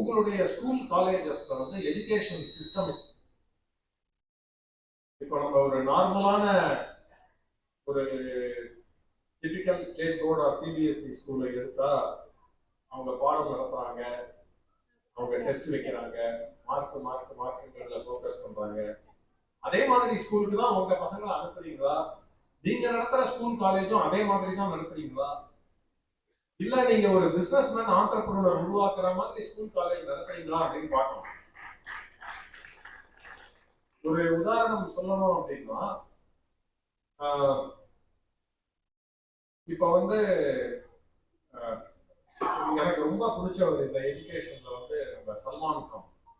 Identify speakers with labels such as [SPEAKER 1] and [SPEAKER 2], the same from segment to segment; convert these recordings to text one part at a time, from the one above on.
[SPEAKER 1] உங்களுடைய ஸ்கூல் காலேஜஸ்ல வந்து education system இப்போ நம்ம ஒரு நார்மலான ஒரு typical state board or CBSE ஸ்கூல்ல எடுத்தா அவங்க பாடம் நடத்துறாங்க, அவங்க டெஸ்ட் வைக்கிறாங்க, மார்க்குங்கிறதுல ஃபோக்கஸ் பண்றாங்க. அதே மாதிரி ஸ்கூலுக்கு தான் உங்க பசங்களை அனுப்புறீங்களா? நீங்க நடத்துற ஸ்கூல் காலேஜும் அதே மாதிரி தான் நடத்துறீங்களா? இல்ல நீங்க ஒரு பிசினஸ் மேன் ஆண்டர்பிரினர் உருவாக்குற மாதிரி ஸ்கூல் காலேஜ் நடத்துறீங்களா அப்படின்னு பார்க்கணும். ஒரு உதாரணம் சொல்லணும் அப்படின்னா, இப்ப வந்து எனக்கு ரொம்ப பிடிச்ச ஒரு இந்த எஜுகேஷன்ல வந்து நம்ம சல்மான்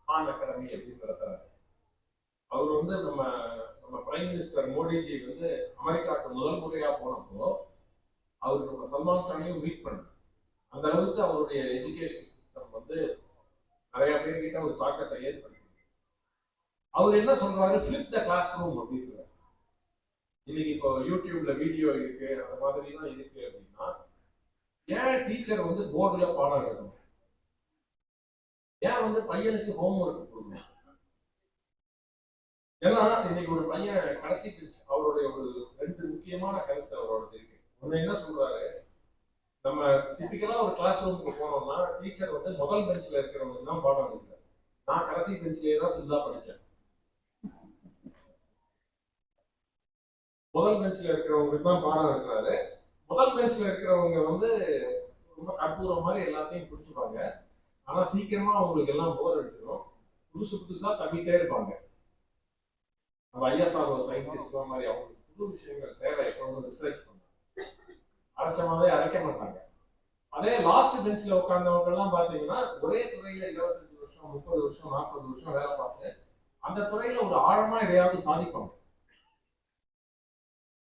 [SPEAKER 1] கான் அகாடமி அப்படின்னு நடத்துறாரு. அவர் வந்து நம்ம பிரைம் மினிஸ்டர் மோடிஜி வந்து அமெரிக்காவுக்கு முதல் முறையா போனப்போ அவர் நம்ம சல்மான் கானையும் மீட் பண்ணார். அந்த அளவுக்கு அவருடைய எஜுகேஷன் சிஸ்டம் வந்து நிறைய பேர்கிட்ட ஒரு தாக்கத்தை ஏற்படுத்தி. அவர் என்ன சொல்றாரு, ஃபிளிப் த கிளாஸ் ரூம் அப்படின்னு. இன்னைக்கு இப்போ யூடியூப்ல வீடியோ இருக்கு, அந்த மாதிரி எல்லாம் இருக்கு அப்படின்னா, ஏன் டீச்சர் வந்து போர்டுல பாடம் எழுதணும்? ஏன் வந்து பையனுக்கு ஹோம்ஒர்க் கொடுக்கணும்? ஏன்னா இன்னைக்கு ஒரு பையன் கடைசி அவருடைய ஒரு 2 முக்கியமான கருத்து அவரோட இருக்கு. ஒண்ணு என்ன சொல்றாரு, நம்ம டிபிக்கலா ஒரு கிளாஸ் ரூமுக்கு போனோம்னா டீச்சர் வந்து முதல் பெஞ்ச்ல இருக்கிறவங்க தான் பாடம் எடுக்கிறார். நான் கடைசி பெஞ்ச்லயே தான் ஃபுல்லா படிச்சேன். முதல் பெஞ்ச்ல இருக்கிறவங்களுக்கு தான் பாடம் இருக்கிறாரு. முதல் பெஞ்ச்ல இருக்கிறவங்க வந்து ரொம்ப கற்பூரம் மாதிரி எல்லாத்தையும் புடிச்சுப்பாங்க. ஆனா சீக்கிரமா அவங்களுக்கு எல்லாம் போர் அடிச்சிடும். புதுசா தப்பிட்டே இருப்பாங்க. நம்ம ஐஎஸ்ஆர் சயின்டிஸ்ட் மாதிரி அவங்களுக்கு புது விஷயங்கள் தேவை, எப்பவும் ரிசர்ச் பண்ண அரைச்சமாவே அரைக்க மாட்டாங்க. அதே லாஸ்ட் பெஞ்ச்ல உட்கார்ந்தவங்க எல்லாம் பாத்தீங்கன்னா ஒரே துறையில 25 வருஷம் 30 வருஷம் 40 வருஷம் வேலை பார்த்து அந்த துறையில ஒரு ஆழமா எதையாவது சாதிப்பாங்க.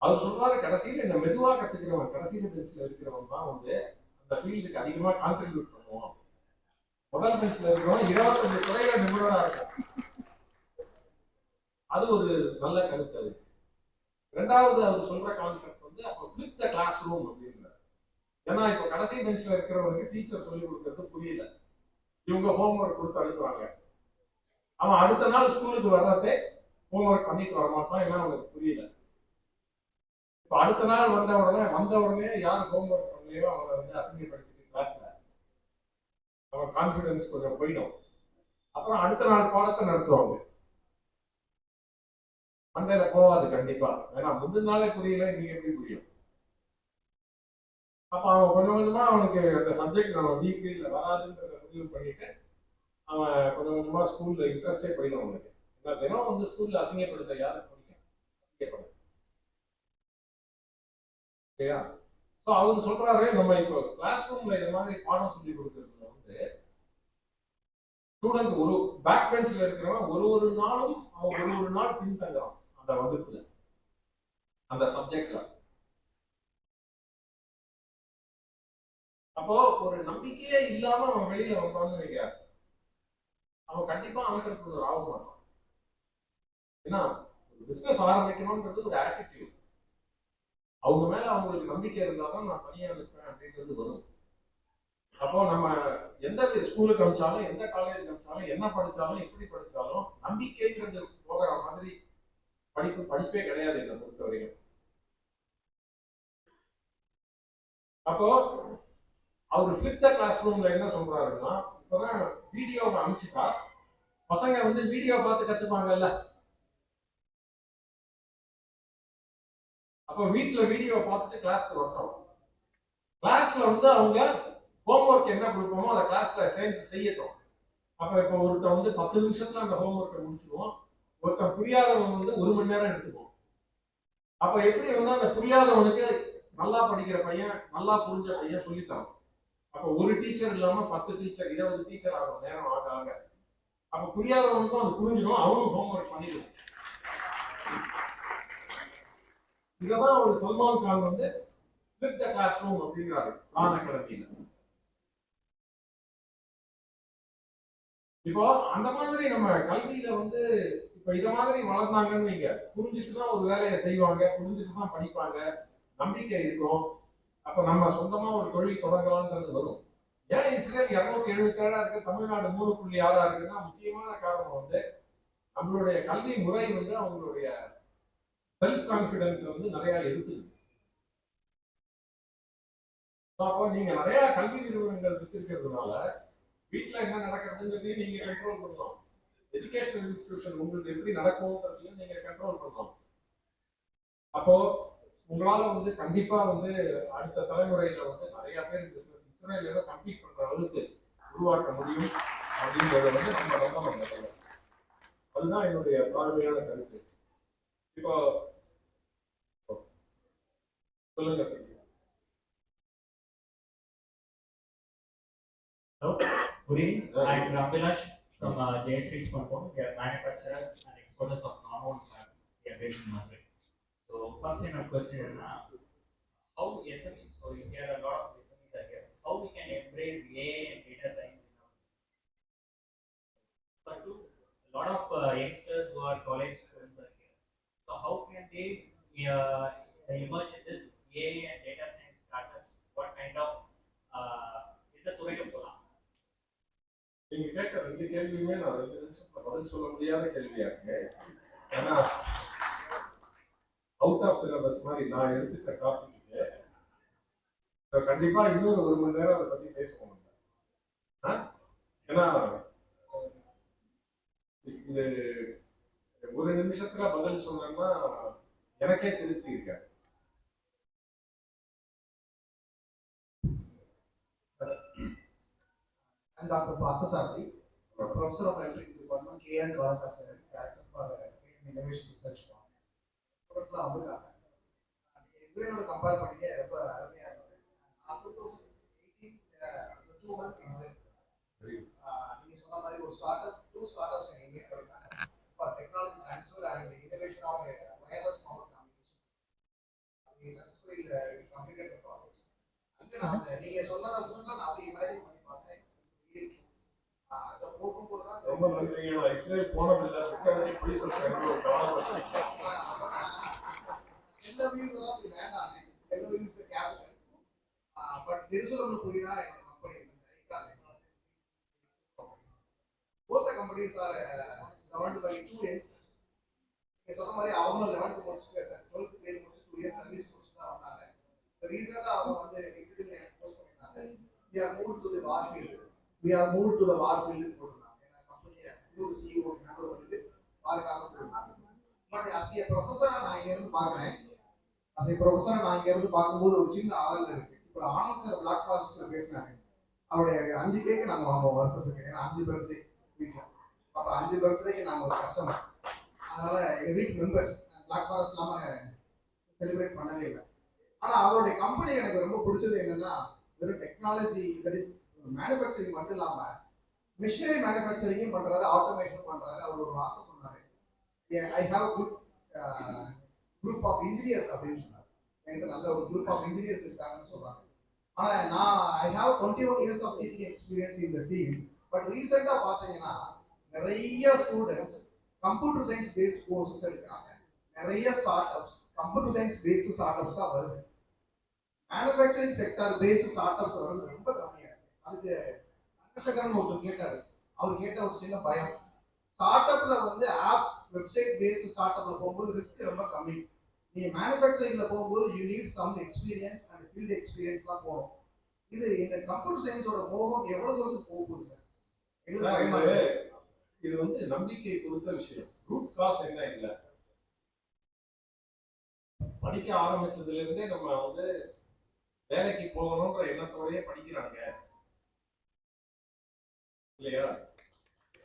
[SPEAKER 1] அவர் சொல்றாரு, கடைசியில இந்த மெதுவா கத்துக்கிறவன் கடைசியில பெஞ்ச்ல இருக்கிறவன் தான் வந்து அந்த ஃபீல்டுக்கு அதிகமா கான்ட்ரிபியூட் பண்ணுவான். முதல் பெஞ்ச்ல இருக்கிறவன் 25 துறையில நிபுணரா இருக்கும். அது ஒரு நல்ல கருத்து. அது ரெண்டாவது அவர் சொல்ற கான்செப்ட் வந்து அப்ப ஃபிளிப் த கிளாஸ் ரூம் அப்படின்றார். ஏன்னா இப்ப கடைசி பெஞ்ச்ல இருக்கிறவனுக்கு டீச்சர் சொல்லி கொடுக்கறது புரியல, இவங்க ஹோம்ஒர்க் கொடுத்து அனுப்புவாங்க. அவன் அடுத்த நாள் ஸ்கூலுக்கு வர்றதே ஹோம்ஒர்க் பண்ணிட்டு வரமாட்டான், ஏன்னா அவனுக்கு புரியல. இப்ப அடுத்த நாள் வந்த உடனே யார் ஹோம்ஒர்க் பண்ணலையோ அவனை வந்து அசிங்கப்படுத்திட்டு கிளாஸ்ல அவன் கான்பிடன்ஸ் கொஞ்சம் போயிடும். அப்புறம் அடுத்த நாள் பாடத்தை நடத்துவாங்க. மண்டையில போவாது கண்டிப்பா, ஏன்னா முந்தின நாளே புரியல, நீங்க எப்படி புரியும்? அப்ப அவன் கொஞ்சம் கொஞ்சமா அவனுக்கு அந்த சப்ஜெக்ட் நம்ம வீக்கு இல்ல வராதுன்றத முடிவு பண்ணிட்டு அவன் கொஞ்சம் கொஞ்சமா ஸ்கூல்ல இன்ட்ரெஸ்டே போயிடும் அவனுக்கு. ஏன்னா தினம் வந்து ஸ்கூல்ல அசிங்கப்படுத்த யாருக்கு பிடிக்கும்? அசிங்கப்படும். ஓகேயா? ஸோ அவர் சொல்றாரு, நம்ம இப்போ கிளாஸ் ரூம்ல இது மாதிரி பாடம் சொல்லி கொடுக்கறதுல வந்து ஸ்டூடெண்ட் ஒரு பேக் பெஞ்ச்ல இருக்கிறவன் ஒரு நாளும் அவன் ஒரு நாள் பின்தங்குறான் அந்த வகுப்புல, அந்த சப்ஜெக்ட்ல. அப்போ ஒரு நம்பிக்கையே இல்லாம அவன் வெளியில வந்தான்னு வைக்க, அவன் கண்டிப்பா ஆண்டர்பிரினர் ஆக மாட்டான். ஏன்னா ஒரு பிசினஸ் ஆரம்பிக்கணும்ன்றது ஒரு ஆட்டிடியூட். அவங்க மேல அவங்களுக்கு நம்பிக்கை இருந்தாதான் நான் தனியா இருப்பேன் அப்படின்றது வரும். அப்போ நம்ம எந்த ஸ்கூலுக்கு அனுப்பிச்சாலும், எந்த காலேஜுக்கு அனுப்பிச்சாலும், என்ன படிச்சாலும், எப்படி படிச்சாலும் நம்பிக்கைன்றது போகிற மாதிரி படிப்பே கிடையாது என்னை பொறுத்த வரைக்கும். அப்போ அவர் ஃபிளிப் த கிளாஸ் ரூம்ல என்ன சொல்றாருன்னா, இப்பதான் வீடியோவை அனுப்பிச்சுட்டா பசங்க வந்து வீடியோ பார்த்து கத்துப்பாங்கல்ல. அப்போ வீட்டுல வீடியோ பார்த்துட்டு கிளாஸ்க்கு வரணும். கிளாஸ்ல வந்து அவங்க ஹோம்ஒர்க் என்ன கொடுப்போமோ அதை கிளாஸ்ல சேர்ந்து செய்யட்டும். அப்ப இப்ப ஒருத்தன் வந்து 10 நிமிஷத்துல அந்த ஹோம்ஒர்க்கை முடிச்சிடுவோம். ஒருத்தன் புரியாதவன் வந்து 1 மணி நேரம் எடுத்துக்குவோம். அப்ப எப்படி வந்து அந்த புரியாதவனுக்கு நல்லா படிக்கிற பையன், நல்லா புரிஞ்ச பையன் சொல்லித்தரும். அப்ப ஒரு டீச்சர் இல்லாம 10 டீச்சர் 20 டீச்சர் ஆகும் நேரம் ஆக ஆக. அப்ப புரியாதவனுக்கும் அது புரிஞ்சிடும், அவனும் ஹோம்ஒர்க் பண்ணிடுவோம். இததான் ஒரு சல்மான் கான் வந்து ஃபிளிப் த கிளாஸ் ரூம் அப்படிங்கிறாரு கான் அகாடமியில. இப்போ அந்த மாதிரி நம்ம கல்வியில வந்து இப்ப இத மாதிரி வளர்ந்தாங்கன்னு நீங்க புரிஞ்சுட்டுதான் ஒரு வேலையை செய்வாங்க, புரிஞ்சுட்டுதான் படிப்பாங்க, நம்பிக்கை இருக்கும். அப்ப நம்ம சொந்தமா ஒரு தொழில் தொடங்கலாம்ன்றது வரும். ஏன் இஸ்ரேல் 277 இருக்கு, தமிழ்நாடு 3.6 இருக்குன்னா முக்கியமான காரணம் வந்து நம்மளுடைய கல்வி முறை வந்து அவங்களுடைய செல்ஃப் கான்பிடன்ஸ் வந்து நிறைய இருக்குது. அப்போ நீங்க நிறைய கல்வி நிறுவனங்கள் வச்சிருக்கிறதுனால வீட்டுல என்ன நடக்கிறதுன்னு நீங்க கண்ட்ரோல் பண்ணலாம். எஜுகேஷனல் இன்ஸ்டிடியூஷன் உங்களுக்கு எப்படி நடக்கும்ன்றதையும் நீங்க கண்ட்ரோல் பண்ணலாம். அப்போ உங்களால வந்து கண்டிப்பா வந்து அடுத்த தலைமுறையில வந்து நிறைய பேர் பிசினஸ் இஸ்ரேலோட கம்ப்ளீட் பண்ற அளவுக்கு உருவாக்க முடியும் அப்படின்றத வந்து நம்ம நம்பணும். அதுதான் என்னுடைய பார்வையான கருத்து. இப்போ சொல்லுங்க.
[SPEAKER 2] Hello, good evening. I am Ramvilash from JST Smartphone. We are manufacturers and exporters of normal products. We are based in Madrid. So first in our question is how SMEs, so you hear a lot of SMEs are here, how we can embrace AI and data science in our but to a lot of youngsters who are college students are here. So how can they emerge in this AI and data science startups? What kind of இந்த துறையில போகலாம்?
[SPEAKER 1] நீங்க கேட்க 2 கேள்வியுமே நான் 2 நிமிஷத்துல பதில் சொல்ல முடியாத கேள்வியா இருக்கு. ஏன்னா அவுட் ஆஃப் சிலபஸ் மாதிரி நான் எடுத்துக்க டாபிக் கண்டிப்பா இன்னொரு 1 மணி நேரம் அதை பத்தி பேசுவோம். ஏன்னா இது 1 நிமிஷத்துல பதில் சொன்னா எனக்கே திருப்தி இருக்காது.
[SPEAKER 3] I'm Dr. Parthasarathy, Professor of Electrical Department, KN College of Director for Innovation Research. Professor Abdullah. Israel compare பண்ணி ரொம்ப அருமையா இருக்கு. 2018 2 months Israel. நீங்க சொன்ன மாதிரி ஒரு two startups in India for technology transfer and innovation of wireless power communication. We successfully completed the project. அந்த நீங்க சொன்னத முன்னாடி நான் அப்படியே இமேஜின் பண்ணி பார்த்தேன்.
[SPEAKER 1] ரொம்ப நன்றி. இஸ்ரேல் போனதில்லை, போய் சொல்றேன்.
[SPEAKER 3] But Jerusalem both the companies are governed by 2 youngsters. சொன்ன மாதிரி அவங்க 11th முடிச்சுட்டு 12th grade முடிச்சு 2 years சர்வீஸ் முடிச்சுட்டு தான் வந்தாங்க. ரீசன்ட்டா அவங்க வந்து லிங்க்டின்ல போஸ்ட் பண்ணிருந்தாங்க. We are moved to the war field. We are moved to the war field போட்டுருந்தாங்க. ஏன்னா கம்பெனியை இன்னொரு CEO ஹேண்டில் பண்ணிட்டு வாருக்காக போயிருந்தாங்க. பட் as a professor நான் இங்க இருந்து பார்க்குறேன். as a professor நான் இங்க இருந்து பார்க்கும்போது ஒரு சின்ன ஆவல் இருக்கு. இப்போ ஆனந்த் சார் பிளாக் ஃபாரஸ்ட்ல பேசினாங்க. அவருடைய 5 கேக் நாங்க வாங்குவோம் வருஷத்துக்கு. ஏன்னா 5 பர்த்டே வீட்டில். அப்போ 5 பர்த்டேக்கு நாங்கள் ஒரு கஸ்டமர். அதனால எங்கள் வீட்டு மெம்பர்ஸ் பிளாக் ஃபாரஸ்ட் இல்லாமல் செலிப்ரேட் பண்ணவே இல்லை. ஆனால் அவருடைய கம்பெனி எனக்கு ரொம்ப பிடிச்சது என்னன்னா வெறும் டெக்னாலஜி தட் இஸ் மேனுஃபேக்சரிங் மட்டும் இல்லாமல் மிஷினரி மேனுஃபேக்சரிங்கும் பண்ணுறாரு, ஆட்டோமேஷன் பண்ணுறாரு. அவர் ஒரு வார்த்தை சொன்னார், I have good group of engineers அப்படின்னு சொன்னார். என்கிட்ட நல்ல ஒரு குரூப் ஆஃப் இன்ஜினியர்ஸ் இருக்காங்கன்னு சொல்கிறாங்க. ஆனால் நான் I have 21 years of teaching experience in the field. But ரீசெண்டாக பார்த்தீங்கன்னா நிறைய students computer science based courses எடுக்கிறாங்க. நிறைய start ups computer science based start ups தான் வருது. Manufacturing sector based start ups வருது ரொம்ப கம்மியாக இருக்கு. அதுக்கு அங்கசகரன் ஒருத்தர் கேட்டார். அவர் கேட்ட ஒரு சின்ன பயம், ஸ்டார்ட் அப்ல வந்து ஆப் வெப்சைட் பேஸ்ட் ஸ்டார்ட் அப்ல போகும்போது ரிஸ்க் ரொம்ப கம்மி. நீங்க மேனுஃபேக்சரிங்ல போகும்போது you need some experience and field experience தான் போகும். இது இந்த கம்ப்யூட்டர் சயின்ஸோட மோகம் எவ்வளவு தூரத்துக்கு போகுது சார்?
[SPEAKER 1] இது வந்து நம்பிக்கை கொடுத்த விஷயம். ரூட் காஸ் என்ன இல்லை, படிக்க ஆரம்பிச்சதுல இருந்தே நம்ம வந்து வேலைக்கு போகணும்ன்ற எண்ணத்தோடய படிக்கிறாங்க இல்லையா?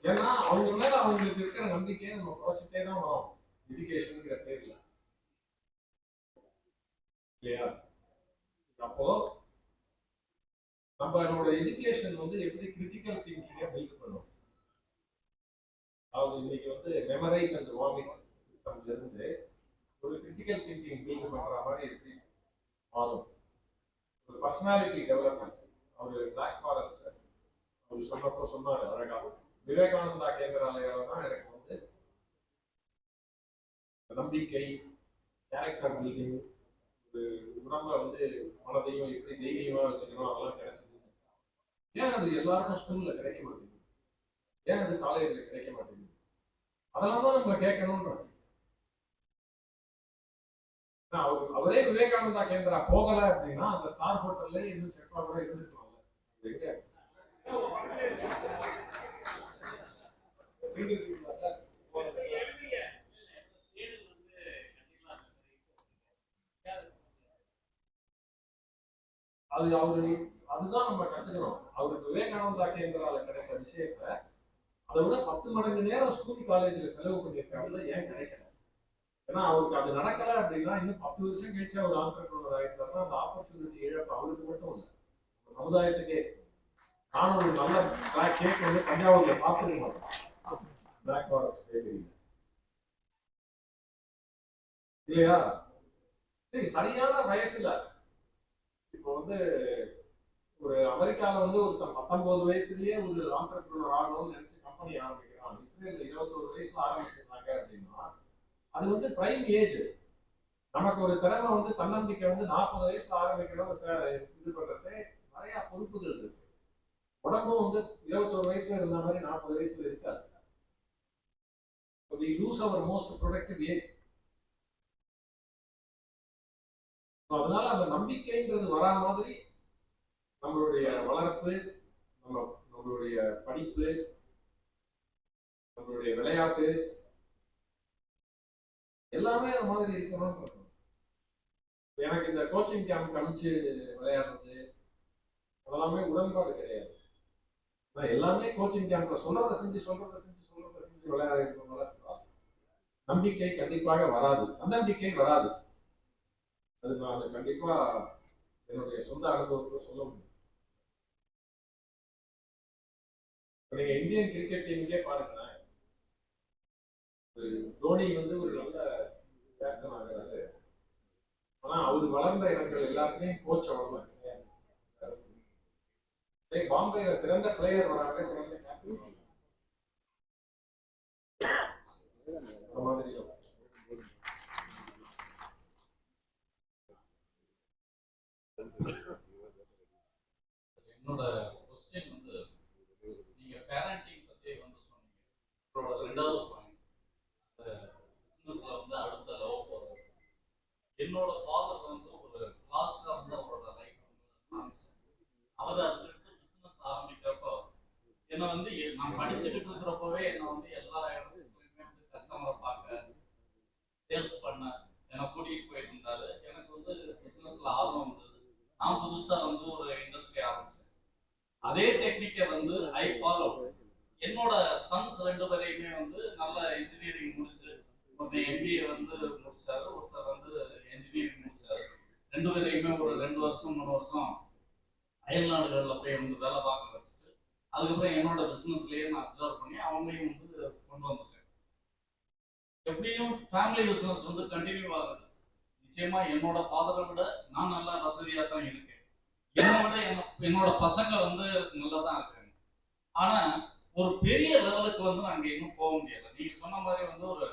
[SPEAKER 1] ஏன்னா அவங்க மேல அவங்களுக்கு இருக்கிற நம்பிக்கையை நம்ம குறைச்சிட்டே தான் வரோம் எஜுகேஷனுங்கிற பேர்ல இல்லையா? அப்போ நம்மளோட எஜுகேஷன் வந்து எப்படி கிரிட்டிக்கல் திங்கிங்கை பில்ட் பண்ணும். அவங்க இன்னைக்கு வந்து மெமரைஸ் அண்ட் வார்மிங் சிஸ்டம்ல இருந்து ஒரு கிரிட்டிக்கல் திங்கிங் பில்ட் பண்ற மாதிரி எப்படி மாறும். ஒரு பர்சனாலிட்டி டெவலப்மெண்ட். அவர் பிளாக் ஃபாரஸ்ட் அவர் சொன்னப்போ சொன்னார் அழகா, விவேகானந்தா கேந்திராலயால தான் எனக்கு வந்து நம்பிக்கை, கேரக்டர் பில்டிங், ஒரு உடம்ப வந்து மனதையும் எப்படி தைரியமா வச்சுக்கணும் அதெல்லாம் கிடைச்சது. ஏன் அது எல்லாருக்கும் ஸ்கூல்ல கிடைக்க மாட்டேங்குது? ஏன் அது காலேஜ்ல கிடைக்க மாட்டேங்குது? அதெல்லாம் தான் நம்ம கேட்கணும்ன்றாங்க. அவரே விவேகானந்தா கேந்திரா போகல அப்படின்னா அந்த ஸ்டார் ஹோட்டல்ல இன்னும் செஃப்பா கூட இருந்துக்கலாம்ல. அது அவரு அதுதான் நம்ம கத்துக்கிறோம். அவருக்கு விவேகானந்தா கேந்திரால கிடைச்ச விஷயத்த அதை விட 10 மடங்கு நேரம் ஸ்கூல் காலேஜ்ல செலவு பண்ணியிருக்காங்க. ஏன் கிடைக்கல? ஏன்னா அவருக்கு அது நடக்கல அப்படின்னா இன்னும் 10 வருஷம் கழிச்சு அவர் ஆண்டர்பிரினர் ஆயிருந்தாருன்னா அந்த ஆப்பர்ச்சுனிட்டி இழப்பு அவருக்கு மட்டும் இல்லை, சமுதாயத்துக்கே. நானும் ஒரு நல்ல பிளாக் கேக் வந்து தஞ்சாவூர்ல சாப்பிட்டுக்க மாட்டேன், பிளாக் ஃபாரஸ்ட் பேக்கரி இல்லையா? சரி, சரியான வயசுல இப்போ வந்து ஒரு அமெரிக்கால வந்து ஒரு 19 வயசுலயே ஒரு ஆண்டர்பிரினர் ஆகணும்னு நினைச்சு கம்பெனி ஆரம்பிக்கிறான். இஸ்ரேல்ல 21 வயசுல ஆரம்பிச்சிருந்தாங்க அப்படின்னா அது வந்து பிரைம் ஏஜ். நமக்கு ஒரு திறமை வந்து தன்னம்பிக்கை வந்து 40 வயசுல ஆரம்பிக்கிறோம் இது பண்றது. நிறைய பொறுப்புகள் இருக்கு. உடம்பும் வந்து 21 வயசுல இருந்த மாதிரி 40 வயசுல இருக்காது. We lose our most productive age. அதனால அந்த நம்பிக்கைன்றது வரா மாதிரி நம்மளுடைய வளர்ப்பு, நம்மளுடைய படிப்பு, நம்மளுடைய விளையாட்டு எல்லாமே அது மாதிரி இருக்கணும்னு. எனக்கு இந்த கோச்சிங் கேம்ப் அனுப்பிச்சு விளையாடுறது அதெல்லாமே உடன்பாடு கிடையாது. நான் எல்லாமே கோச்சிங் கேம்ப்ல சொல்றதை செஞ்சு விளையாட நம்பிக்கை கண்டிப்பாக வராது, தன்னம்பிக்கை வராது. அது நான் கண்டிப்பா என்னுடைய சொந்த அனுபவத்தை சொல்ல முடியும். நீங்க இந்தியன் கிரிக்கெட் டீமுக்கே பாருங்களேன், தோனி வந்து ஒரு நல்ல கேப்டன் ஆகிறாரு. ஆனா அவர் வளர்ந்த இடங்கள் எல்லாத்துலயும் கோச் அவ்வளவு. பாம்பேல சிறந்த பிளேயர் வராங்க, சிறந்த கேப்டன் மாதிரி.
[SPEAKER 4] என்னோட கொஸ்டின் வந்து, நீங்க பேரண்டிங் பத்தி வந்து சொன்னீங்க. உங்களோட ரெண்டாவது பாயிண்ட் பிசினஸ்ல வந்து அடுத்த லெவல் போறது. என்னோட ஃபாதர் வந்து ஒரு கிளார்க்கா வந்து அவரோட லைஃப் வந்து அவர் அதுக்கு பிசினஸ் ஆரம்பிக்கிறப்போ என்னை வந்து நான் படிச்சுக்கிட்டு இருக்கிறப்பவே என்னை வந்து எல்லா இடத்துலையுமே வந்து கஸ்டமரை பார்க்க, சேல்ஸ் பண்ண என்னை கூட்டிகிட்டு போயிட்டு இருந்தாரு. எனக்கு வந்து பிசினஸ்ல ஆர்வம் வந்தது. நான் புதுசா வந்து ஒரு இண்டஸ்ட்ரி ஆரம்பிச்சேன். அதே டெக்னிக்கை வந்து ஐ ஃபாலோ. என்னோட சன்ஸ் 2 பேரையுமே வந்து நல்ல இன்ஜினியரிங் முடிச்சு, ஒருத்தர் MBA வந்து முடிச்சாரு, ஒருத்தர் வந்து இன்ஜினியரிங் முடிச்சாரு. 2 பேரையுமே ஒரு 2 வருஷம் 3 வருஷம் அயல்நாடுகள்ல போய் வந்து வேலை பார்க்க வச்சுட்டு அதுக்கப்புறம் என்னோட பிசினஸ்லயே நான் அப்சர்வ் பண்ணி அவங்களையும் வந்து கொண்டு வந்துட்டேன். எப்படியும் ஃபேமிலி பிசினஸ் வந்து கண்டினியூ ஆகுது. நிச்சயமா என்னோட ஃபாதரை விட நான் நல்லா வசதியா தான் இருக்கேன். என்னோட என்னோட பசங்க வந்து நல்லா தான் இருக்காங்க. ஆனா ஒரு பெரிய லெவலுக்கு வந்து நாங்க இன்னும் போக முடியல. நீங்க சொன்ன மாதிரி வந்து ஒரு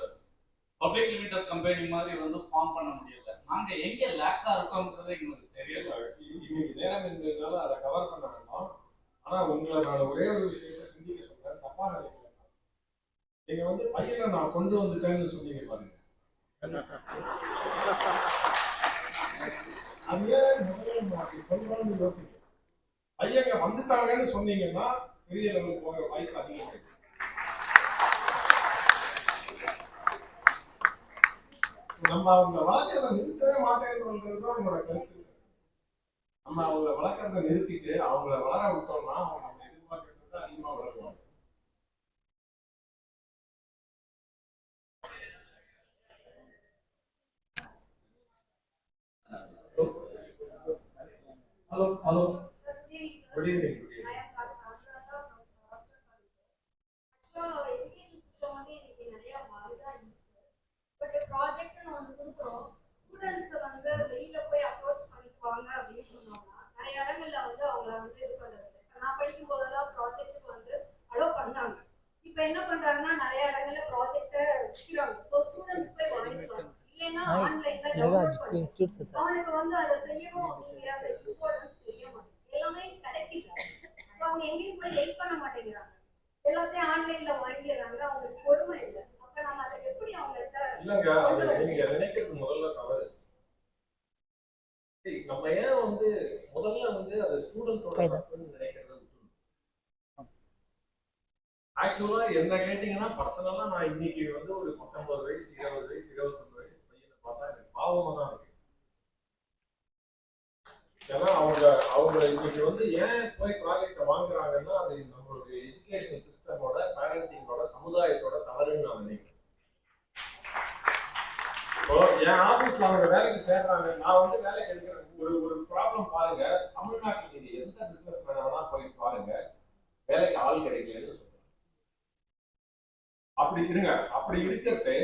[SPEAKER 4] பப்ளிக் லிமிடெட் கம்பெனி மாதிரி வந்து ஃபார்ம் பண்ண முடியல. நாங்க எங்க லேக்கா இருக்கோம்ன்றது எங்களுக்கு தெரியல.
[SPEAKER 1] இன்னைக்கு நேரம் இருந்ததுனால அதை கவர் பண்ண வேண்டாம். ஆனா உங்களை நான் ஒரே ஒரு விஷயத்தை சிந்திக்க சொல்றேன், தப்பா நினைக்கிறேன். நீங்க வந்து பையனை நான் கொண்டு வந்துட்டேன்னு சொன்னீங்க பாருங்க, அது ஏன் சொல்றோம்னு யோசிக்க. பையங்க வந்துட்டாங்கன்னு சொன்னீங்கன்னா பெரிய லெவலுக்கு போகிற வாய்ப்பு அதிகம். நம்ம அவங்க வளர்க்கறத நிறுத்தவே மாட்டேன்றதுதான் என்னோட கருத்து. நம்ம அவங்க வளர்க்கறத நிறுத்திட்டு அவங்கள வளர விட்டோம்னா அவங்க நம்ம எதிர்பார்க்கறத அதிகமா வளருவாங்க. Hello. Good evening.
[SPEAKER 5] Education system வந்து இன்னைக்கு நிறைய மாறிதான் இருக்கு. பட் ப்ராஜெக்ட்னு ஒன்று கொடுக்குறோம், ஸ்டூடெண்ட்ஸ்க்கு வந்து வெளியில போய் அப்ரோச் பண்ணிக்குவாங்க அப்படின்னு சொன்னோம்னா நிறைய இடங்கள்ல வந்து அவங்கள வந்து இது பண்றது. நான் படிக்கும் போதெல்லாம் ப்ராஜெக்ட்டுக்கு வந்து அலோவ் பண்ணாங்க. இப்போ என்ன பண்றாங்கன்னா நிறைய இடங்கள்ல ப்ராஜெக்டை விற்கிறாங்க. ஸோ ஸ்டூடெண்ட்ஸ் போய் வாங்கிக்கலாம், இல்லைன்னா ஆன்லைன்ல டவுன்லோட் பண்ணி அவனுக்கு வந்து அதை செய்யணும் அப்படிங்கிற அந்த இம்பார்ட்டன்ஸ் தெரிய மாட்டேங்குது. எல்லாமே கிடைக்குது, ஸோ அவங்க எங்கேயும் போய் வெயிட் பண்ண மாட்டேங்கிறாங்க, எல்லாத்தையும் ஆன்லைன்ல வாங்கிடுறாங்க, அவங்களுக்கு பொறுமை இல்லை. அப்ப நம்ம அதை எப்படி அவங்கள்ட்ட
[SPEAKER 1] இல்லைங்க,
[SPEAKER 5] கொண்டு
[SPEAKER 1] அது
[SPEAKER 5] வரது?
[SPEAKER 1] நீங்க நினைக்கிறது முதல்ல தவறு. நம்ம ஏன் வந்து முதல்ல வந்து அது ஸ்டூடெண்டோட தப்புன்னு நினைக்கிறத விட்டுணும். ஆக்சுவலா என்ன கேட்டீங்கன்னா, பர்சனலா நான் இன்னைக்கு வந்து ஒரு 19 வயசு 20 வயசு 21 வயசு பையனை பார்த்தா எனக்கு பாவமா தான் இருக்கு. ஏன்னா அவங்க இன்னைக்கு வந்து ஏன் போய் ப்ராஜெக்டை வாங்குறாங்கன்னா, அது நம்மளுடைய எஜுகேஷன் சிஸ்டமோட, பேரண்டிங்கோட, சமுதாயத்தோட தவறுன்னு நான் நினைக்கிறேன். இப்போ என் ஆபீஸ்ல அவங்க வேலைக்கு சேர்றாங்க, நான் வந்து வேலைக்கு எடுக்கிறேன். ஒரு ப்ராப்ளம் பாருங்க, தமிழ்நாட்டில் நீங்க எந்த பிசினஸ் மேன் வேணா போய் பாருங்க, வேலைக்கு ஆள் கிடைக்கலன்னு சொல்றாங்க. அப்படி இருங்க, அப்படி இருக்கிறது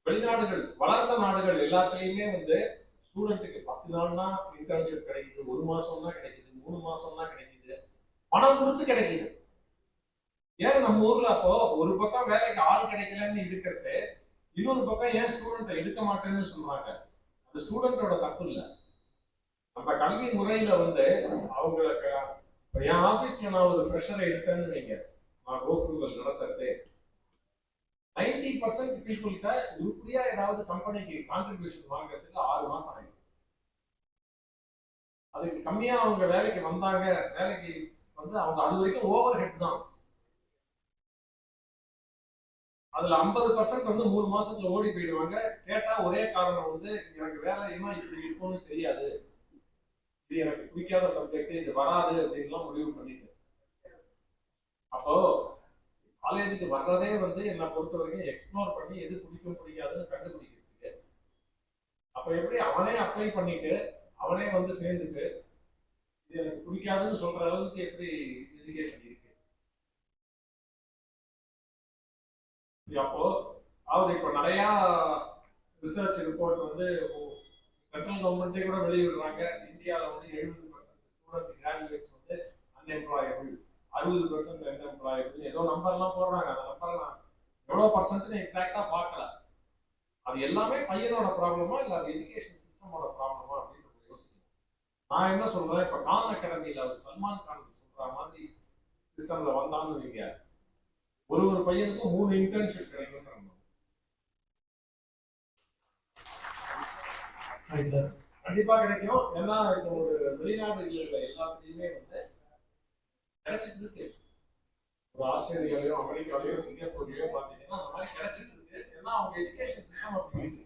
[SPEAKER 1] வெளிநாடுகள், வளர்ந்த நாடுகள் எல்லாத்துலயுமே வந்து ஸ்டூடெண்ட்டுக்கு 10 நாள் தான் இன்டர்ன்ஷிப் கிடைக்குது, 1 மாசம் தான் கிடைக்குது, 3 மாசம் தான் கிடைக்குது, பணம் கொடுத்து கிடைக்குது. ஏன் நம்ம ஊர்ல அப்போ ஒரு பக்கம் வேலைக்கு ஆள் கிடைக்கலன்னு இருக்கிறது, இன்னொரு பக்கம் ஏன் ஸ்டூடெண்ட் எடுக்க மாட்டேன்னு சொல்றாங்க? அந்த ஸ்டூடெண்டோட தப்பு இல்லை. நம்ம கல்வி முறையில வந்து அவங்களுக்கு, என் ஆபீஸ்ல நான் ஒரு ஃப்ரெஷரை எடுத்தேன்னு வைங்க, நான் கோஃப்ரூவல் நடத்துறது 90% பீப்புள்கிட்ட உருப்படியா ஏதாவது கம்பெனிக்கு கான்ட்ரிபியூஷன் வாங்குறதுக்கு 6 மாசம் ஆகும். அதுக்கு கம்மியா அவங்க வேலைக்கு வந்தாங்க, வேலைக்கு வந்து அவங்க அது வரைக்கும் ஓவர் ஹெட் தான். அதுல 50% வந்து 3 மாசத்துல ஓடி போயிடுவாங்க. கேட்டா ஒரே காரணம் வந்து, எனக்கு வேலையுமா இப்படி இருக்கும்னு தெரியாது, இது எனக்கு பிடிக்காத சப்ஜெக்ட், இது வராது அப்படின்லாம் முடிவு பண்ணிட்டு. அப்போ காலேஜுக்கு வர்றதே வந்து என்னை பொறுத்த வரைக்கும் எக்ஸ்ப்ளோர் பண்ணி எது பிடிக்கும் பிடிக்காதுன்னு கண்டுபிடிக்கிறதுக்கு. அப்ப எப்படி அவனே அப்ளை பண்ணிட்டு அவனே வந்து சேர்ந்துட்டு இது எனக்கு பிடிக்காதுன்னு சொல்ற அளவுக்கு எப்படி எஜுகேஷன் இருக்கு? அப்போ அதாவது இப்ப நிறைய ரிசர்ச் ரிப்போர்ட் வந்து சென்ட்ரல் கவர்மெண்ட்டே கூட வெளியிடுறாங்க, இந்தியாவில் வந்து 70% ஸ்டூடெண்ட் கிராஜுவேட்ஸ் வந்து அன்எம்ப்ளாயபிள், 60% அன்எம்ப்ளாயபிள், ஏதோ நம்பர்லாம் போடுறாங்க. அந்த நம்பர் நான் எவ்வளோ பர்சன்ட்னு எக்ஸாக்டா பார்க்கல. அது எல்லாமே பையனோட ப்ராப்ளமா இல்லை அது எஜுகேஷன் சிஸ்டமோட ப்ராப்ளமா அப்படின்னு யோசிக்கணும். நான் என்ன சொல்றேன், இப்ப கான் அகாடமியில அவர் சல்மான் கான் சொல்ற மாதிரி சிஸ்டம்ல வந்தான்னு வைங்க, ஒரு பையனுக்கும் 3 இன்டர்ன்ஷிப் கிடைக்கும். கண்டிப்பா கிடைக்கும். ஏன்னா இப்போ ஒரு வெளிநாடுகளில் எல்லாத்துலயுமே வந்து கிடைச்சிட்டு இருக்கு. ஒரு ஆஸ்திரேலியாலயோ அமெரிக்காலயோ சிங்கப்பூர்லயோ பாத்தீங்கன்னா அந்த மாதிரி கிடைச்சிட்டு இருக்கு. ஏன்னா அவங்க எஜுகேஷன் சிஸ்டம் அப்படி இருக்கு.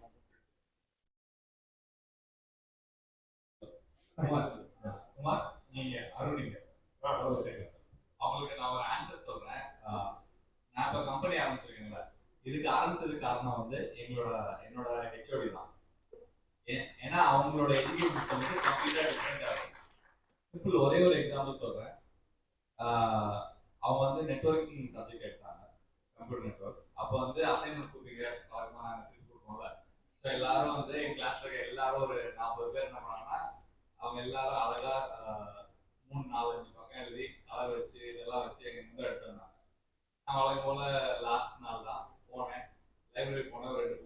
[SPEAKER 4] குமார், நீங்க அருணிங்க அவங்களுக்கு நான் ஒரு ஆன்சர் சொல்றேன். நான் இப்ப கம்பெனி ஆரம்பிச்சிருக்கேன்ல, இதுக்கு ஆரம்பிச்சதுக்கு காரணம் வந்து என்னோட ஹெச்ஓடி தான். ஏன்னா அவங்களோட எஜுகேஷன் சிஸ்டம் வந்து கம்ப்ளீட்டா டிஃபரெண்டா இருக்கும். சிம்பிள் ஒரே ஒரு எக்ஸாம்பிள் சொல்றேன். அவங்க வந்து நெட்வொர்க்கிங் சப்ஜெக்ட் எடுத்தாங்க, கம்ப்யூட்டர் நெட்வொர்க். அப்போ வந்து அசைன்மெண்ட் கொடுப்பீங்க, நாங்கள் திருப்பி கொடுப்போம்ல. ஸோ எல்லாரும் வந்து என் கிளாஸ்ல இருக்க எல்லாரும் ஒரு 40 பேர் என்ன பண்ணாங்கன்னா, அவங்க எல்லாரும் அழகா 3, 4, 5 பக்கம் எழுதி கலர் வச்சு இதெல்லாம் வச்சு எங்க முன்னாடி எடுத்து வந்தாங்க. நான் வழக்கம் போல லாஸ்ட் நாள் தான் போனேன், லைப்ரரி போனேன், ஒரு 2